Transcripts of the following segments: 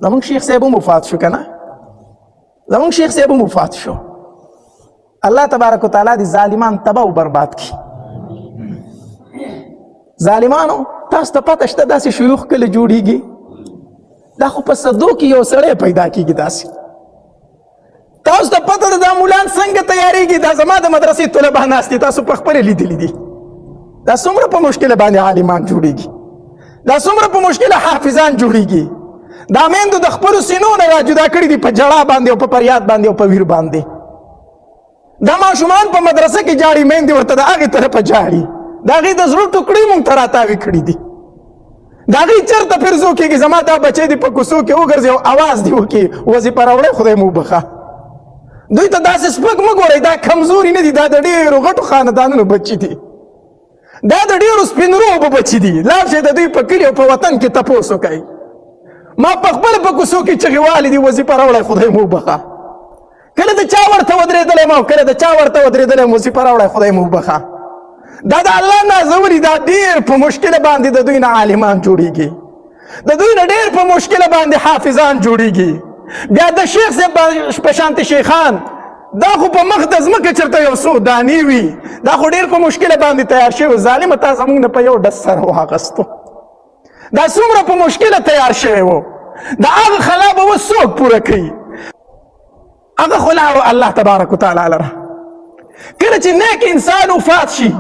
زمونږ شیخ صاحب هم وفات شو که نه زمونږ شیخ صاحب هم وفات شو الله تبارک وتعالی دې ظالمان تباه و برباد کړي ظالمانو تاسو ته پته شته داسې شیوخ کله جوړیږي دا خو په صدو کې یو سړی پیدا کېږي داسې تاسو ته پته ده دا مولان څنګه تیاریږي دا زما د مدرسې طلبه ناست دي تاسو په خپله لیدلي دي دا څومره په مشکله باندې عالمان جوړیږي دا څومره په مشکله حافظان جوړیږي دا میندو د خپلو سینو نه را جدا کړي دي په ژړا باندې او په فریاد باندې او په ویر باندې دا ماشومان په مدرسه کې جاړي میندې ورته د هغې طرفه جاړي د هغې د زړه ټوکړې مونږ ته راتاوې کړي دي د هغې چېرته پرزو کېږي زما دا بچی دې په کوڅو کې وګرځي او اواز دې وکړي وظیفه راوړی خدای مو وبخه دوی ته داسې سپک مه ګورئ دا کمزوري نه دي دا د ډېرو غټو خاندانونو بچي دي دا د ډېرو سپین روبو بچي دي لاړ شئ د دوی په کلي او په وطن کې تپوس وکئ ما په خپله په کوڅو کې چغې والې دي وظیفه راوړی خدای مو وبخه کله د چا ورته ودرېدلی یم او کله د چا ورته ودرېدلی یم وظیفه راوړی خدای مو وبخه دا د الله نازولي دا ډېر په مشکله باندې د دوی نه عالمان جوړېږي د دوی نه ډېر په مشکله باندې حافظان جوړېږي بیا د شیخ صاحب په شانتې شیخان دا خو په مخ د ځمکه چېرته یو څو دانې وي دا خو ډېر په مشکله باندې تیار شوی ظالمه تا زموږ نه په یو ډز سره واخیستو دا څومره په مشکله تیار شوی و د هغه خلا به اوس څوک پوره کوي هغه خو لاړو الله تبارک وتعالی لره کله چې نیک انسان وفات شي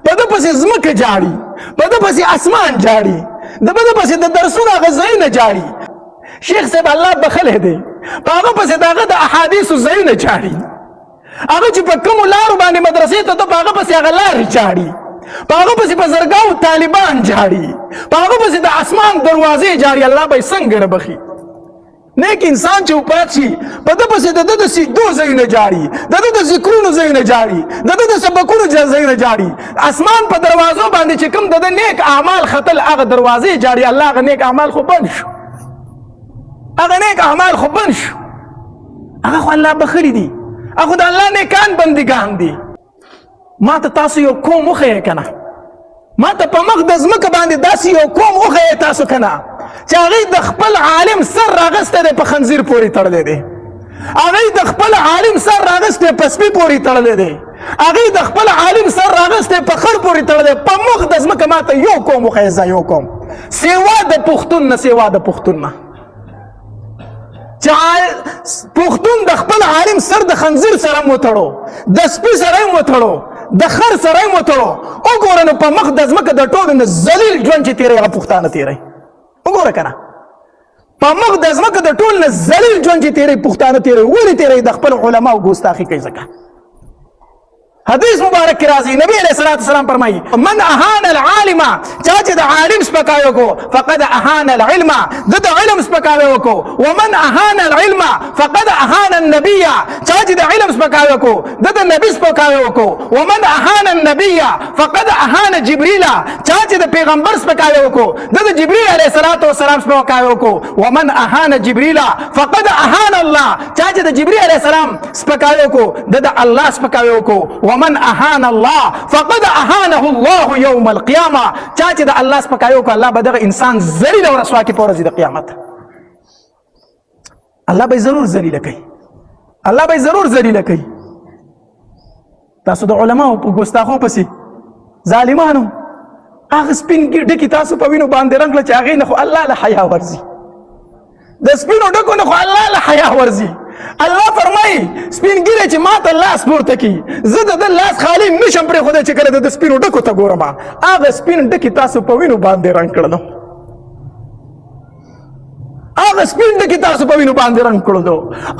په ده پسې ځمکه جاړي په ده پسې اسمان جاړي د په ده پسې د درسونو هغه ځایونه جاړي شیخ صاحب الله بخلی دی په هغه پسې د هغه د احادیثو ځایونه جاړي هغه چې په کومو لارو باندې مدرسې ته ته په هغه پسې هغه لارې جاړي په هغه پسې په زرګاو طالبان جاړي په هغه پسې د اسمان دروازې جاړي الله به یې څنګه بخي نیک انسان چې وفات شي په ده پسې د ده د سجدو ځایونه جاړي د ده د ذکرونو ځایونه جاړي د ده د سبقونو ځایونه جاړي اسمان په دروازو باندې چې کوم د ده نیک اعمال ختل هغه دروازې جاړي الله هغه نیک اعمال خو بند شو هغه نیک اعمال خو بند شو هغه خو الله بخلي دي هغه د الله نیکان بندګان دي ما ته تاسو یو قوم وښیئ که نه ما ته په مخ د ځمکه باندې داسې یو قوم وښیئ تاسو که نه چې هغوی د خپل عالم سر راغستی دی په خنزیر پورې تړلی دی هغوی د خپل عالم سر راغستی په سپي پورې تړلی دی هغوی د خپل عالم سر راغستی په خر پورې تړلی په مخ د ځمکه ما ته یو قوم وښیئ زه یو قوم سوا د پښتون نه سوا د پښتون نه چې پښتون د خپل عالم سر د خنزیر سره مو تړو د سپي سره مو تړو د خر سره مو تړو وګوره نو په مخ د ځمکه د ټولو نه ذلیل ژوند چې تېروي هغه پښتانه تېروي وګوره که نه په مخ د ځمکه د ټول نه ذلیل ژوند چې تېروي پښتانه تېروي ولې تېروي د خپل علماو ګستاخي کوي ځکه حدیث مبارک کې راځي نبی علیه الصلاة والسلام فرمایي من اهان العالم چا چې د عالم سپکاوی وکړو فقد اهان العلم ده د علم سپکاوی وکړو ومن اهان العلم فقد اهان النبي چا چې د علم سپکاوی وکړو ده د نبي سپکاوی وکړو ومن اهان النبي فقد اهان جبريل چا چې د پیغمبر سپکاوی وکړو ده د جبريل علیه الصلاة والسلام سپکاوی وکړو ومن اهان جبريل فقد اهان الله چا چې د جبريل علیه السلام سپکاوی وکړو ده د الله سپکاوی وکړو ومن اهان الله فقد اهانه الله يوم القيامه چا چې د الله سپکاوی وکړو الله به دغه انسان ذلیل او رسوا کړي په ورځ د قیامت الله به ضرور ذلیل کوي الله به ضرور ذلیل کوي تاسو د علماو په ګستاخو پسې ظالمانو هغه سپین ډکي تاسو په وینو باندې رنګ کړه چې هغې نه خو الله له حیا ورځي د سپینو ډکو نه خو الله له حیا ورځي الله فرمایي سپین ګیری چې ما ته لاس پورته کړي زه د ده لاس خالي نشم پرېښودی چې کله د سپینو ډکو ته ګورم هغه سپین ډکي تاسو په وینو باندې رنګ کړلو هغه سپین ډکي تاسو په وینو باندې رنګ کړلو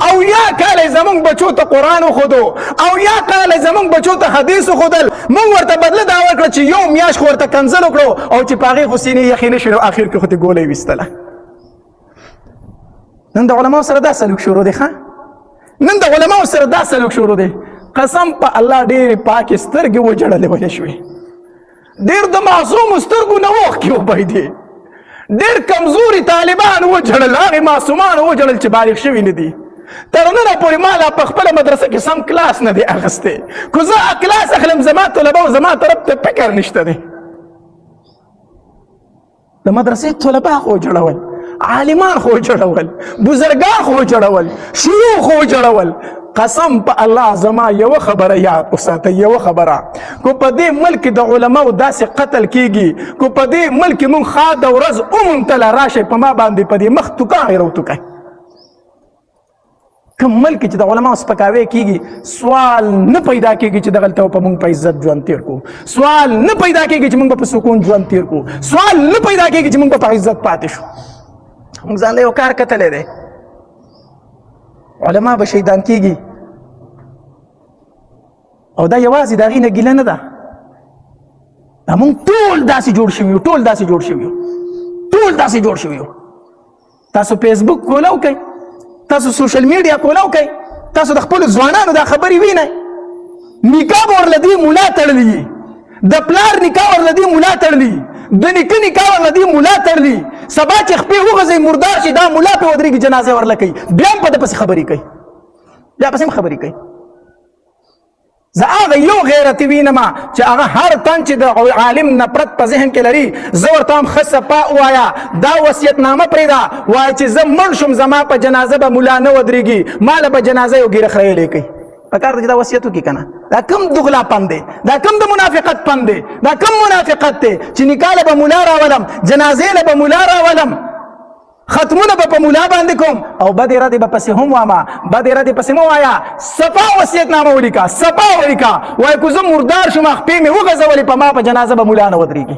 او یا کاله زمونږ بچو ته قرآن وښودو او یا کاله زمونږ بچو ته حدیث وښودل مونږ ورته بدله دا ورکړه چې یو میاشت خو ورته کنځل وکړو او چې په هغې خو سینې یخې نه شي نو اخر کې خو دې ګوله یې ویستله نن د علماو سره دا سلوک شروع دی ښه نن د علماو سره دا سلوک شروع دی قسم په الله ډېرې پاکې سترګې وجړلې ولې شوې ډېر د معصومو سترګو نه اوښکې وبهېدې ډېر کمزوري طالبان وجړل هغې معصومان وجړل چې بالغ شوي نه دي تر ننه پورې ما لا په خپله مدرسه کې سم کلاس نه دی اخیستی که زه کلاس اخلم زما طلبه او زما طرف ته فکر نشته دی د مدرسې طلبه هغه وجړول عالمان خو جوړول، بزرګان خو جوړول، شيوخ خو جوړول. قسم په الله زما یو خبره یاد وساته، یو خبره، کو په دې ملک د علماو داسې قتل کیږي، کو په دې ملک مون خاده ورځ تل راشه په ما باندې په دې مخ توکا غیرو توکا. کوم ملک چې د علماو سپکاوی کیږي سوال نه پیدا کیږي چې دغلته په مونږ په عزت ژوند تیر کو، سوال نه پیدا کیږي چې مونږ په سکون ژوند تیر کو، سوال نه پیدا کیږي چې مونږ په عزت پاتې شو. مونږ ځان له یو کار کتلې دی، علما به شهیدان کیږي او دا یوازې د هغې نه ګیله نه ده، دا مونږ ټول داسې جوړ شوي یو، ټول داسې جوړ شوي یو، ټول داسې جوړ شوي یو. تاسو فیسبوک کولو کوئ، تاسو سوشل میډیا کولو کوئ، تاسو د خپلو ځوانانو دا خبرې وینئ. نکاح به ورله دې ملا تړلي، د پلار نکاح ورله دې ملا تړلي، د نیکه نکاح ورله دې ملا تړلي. سبا چې خپې وغځئ مردار شي دا ملا پې ودرېږي جنازه ورله کوي، بیا هم په ده پسې خبرې کوي، بیا پسې هم خبرې کوي. زه هغه یو غیرتي وینم چې هغه هر تن چې د عالم نفرت په ذهن کې لري، زه ورته هم ښه صفا ووایه، دا وصیتنامه پرېږده، وایه چې زه مړ شم زما په جنازه به ملا نه ودرېږي، ما له به جنازه یو ګیره خریلی کوي. پکار ده چې دا وصیت وکړي که نه. دا کوم دغلا پند دی، دا کوم د منافقت پند دی، دا کوم منافقت دی چې نکاح له به ملا راولم، جنازې له به ملا راولم، ختمونه به په ملا باندې کوم او بدې ردې به پسې هم وامه، بدې ردې پسې مه وایه، صفا وصیتنامه ولیکه، صفا ولیکه، وایه که زه مردار شم خپې مې وغځولې په ما په جنازه به ملا نه ودرېږي.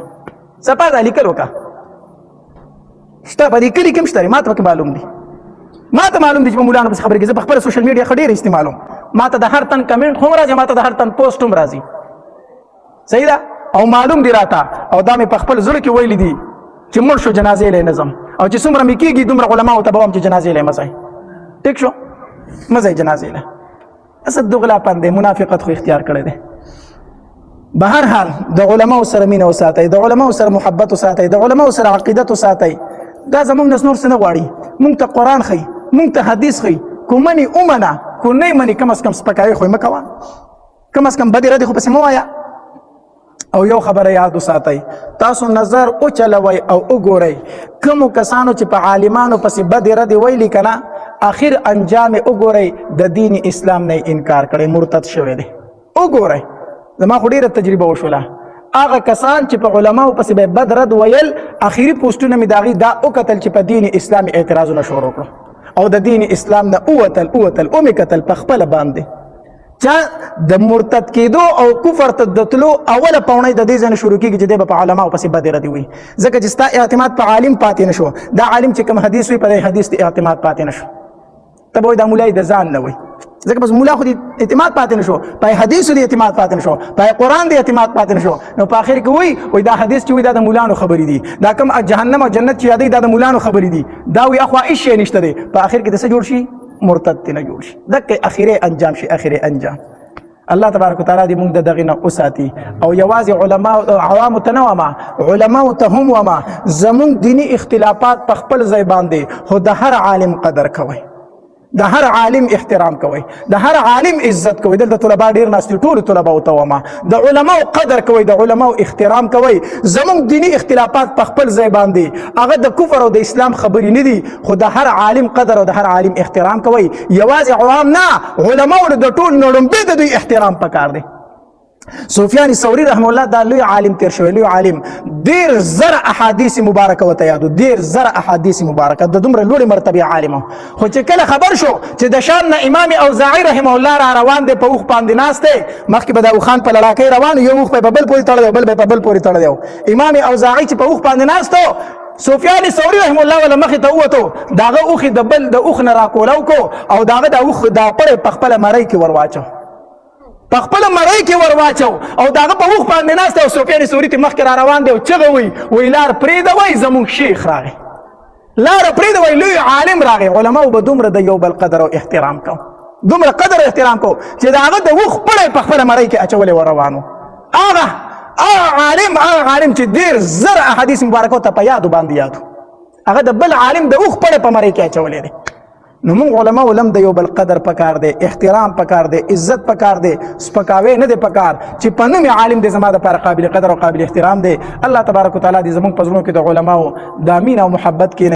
صفا دا لیکل وکړه. شته په دې کلي کې هم شته، ما ته پکې معلوم دي، ما ته معلوم دي چې په مولانو پسې خبرې کوي. زه په خپله سوشل میډیا ښه ډېر استعمالوم، ما ته د هر تن کمنټ هم راځي، ما ته د هر تن پوسټ هم راځي، صحیح ده، او معلوم دي راته، او دا مې په خپل زړه کې ویلي دي چې مړ شو جنازې له نظم، او چې څومره مې کېږي دومره علماو ته به وایم چې جنازې له مه ځئ. ټیک شو، مه ځئ جنازې له. اصل دغلا پند دی، منافقت خو اختیار کړی دی. به هر حال د علماو سره مینه وساتئ، د علماو سره محبت وساتئ، د علماو سره عقیدت وساتئ. دا زمونږ نه نور څه نه غواړي، مونږ ته قرآن ښیي، مونږ ته حدیث ښیي. کو مني ومنه، کو نه یې مني کم از کم سپکاوی خو یې مه کوه، کم از کم بدې ردې خو پسې مه وایه. او یو خبره یاد وساتئ، تاسو نظر وچلوئ او وګورئ کومو کسانو چې په عالمانو پسې بدې ردې ویلي که نه، اخر انجام یې وګورئ د دین اسلام نه انکار کړی، مرتد شوی دی. وګورئ، زما خو ډېره تجربه وشوله، هغه کسان چې په علماو پسې به بد رد ویل، اخري پوسټونه مې د هغې دا وکتل چې په دین اسلام اعتراضونه شروع کړو او د دین اسلام نه ووتل ومې کتل په خپله باندې. چا د مرتد کېدو او کفر ته د تلو اوله پاونۍ د دې ځای نه شروع کېږي چې دی به په علماو پسې بدې ردې وي، ځکه چې ستا اعتماد په عالم پاتې نه شو، دا عالم چې کوم حدیث وي په دې حدیث ته اعتماد پاتې نه شو، ته به وایي دا مولا یې د ځان نه وایي، ځکه بس مولا خو دې اعتماد پاتې نه شو، په حدیثو دې اعتماد پاتې نه شو، په قرآن دې اعتماد پاتې نه شو. نو په آخر کې وایي دا حدیث چې وایي دا د مولانو خبرې دي، دا کوم جهنم او جنت چې یادوي دا د مولانو خبرې دي، دا وایي اخوا هېڅ شی نشته دی، په آخر کې د څه جوړ شي؟ مرتد ترې نه جوړ شي. دقه اخري انجام شي، اخري انجام. الله تبارک وتعالی دې موږ د دغې نه وساتي او یوازې علما عوامو ته نه وامه، علماو ته هم وامه، زموږ دیني اختلافات په خپل ځای باندې، خو د هر عالم قدر کوئ، د هر عالم احترام کوئ، د هر عالم عزت کوئ. دلته طلبا ډېر ناست دي، ټولو طلباو ته وامه د علماو قدر کوئ، د علماو احترام کوئ. زموږ دیني اختلافات په خپل ځای باندې، هغه د کفر او د اسلام خبرې نه دي، خو د هر عالم قدر او د هر عالم احترام کوئ. یوازې عوام نه، علماو له د ټول نه لومبې د دوی احترام پکار دی. سفیان ثوری رحمه الله دا لوی عالم تیر شوی، لوی عالم، ډېر زره احادیث مبارکه ورته یادو، ډېر زره احادیث مبارکه، د دومره لوړې مرتبې عالم. خو چې کله خبر شو چې د شام نه امام اوزاعي رحمه الله را روان دی، په اوښ باندې ناست دی، مخکې به د اوښان په لړاکۍ روان، یو اوښ به په بل پورې تړلی، بل به په بل پورې تړلی. امام اوزاعي چې په اوښ باندې ناست و، سفیان ثوری رحمه الله ولا مخې ته ووتو، د هغه اوښې د بل د اوښ نه راکولو کو او د هغه د اوښ دا پړی په خپله مرۍ کې ور واچو، په خپله مرۍ کې ور واچو او د هغه په اوښ باندې ناست دی او سفیان ثوري ته مخکې را روان دی او چغه وایي لار پرېږدوئ زموږ شیخ راغی، لاره پرېږدوئ لوی عالم راغی. علماو به دومره د یو بل قدر او احترام کو، دومره قدر او احترام کو چې د هغه د اوښ پړی په خپله مرۍ کې اچولی ور روان و. هغه عالم چې ډېر زر احادیث مبارکو ته په یادو باندې یادو، هغه د بل عالم د اوښ پړی په مرۍ کې اچولی دی. نو موږ علما ولم د یو بل قدر پکار دی، احترام پکار دی، عزت پکار دی، سپکاوی نه دی پکار چې په نوم عالم دی زما دپاره قابل قدر او قابل احترام دی. الله تبارک وتعالی دې زموږ په زړونو کې د علماو د مینه او محبت کې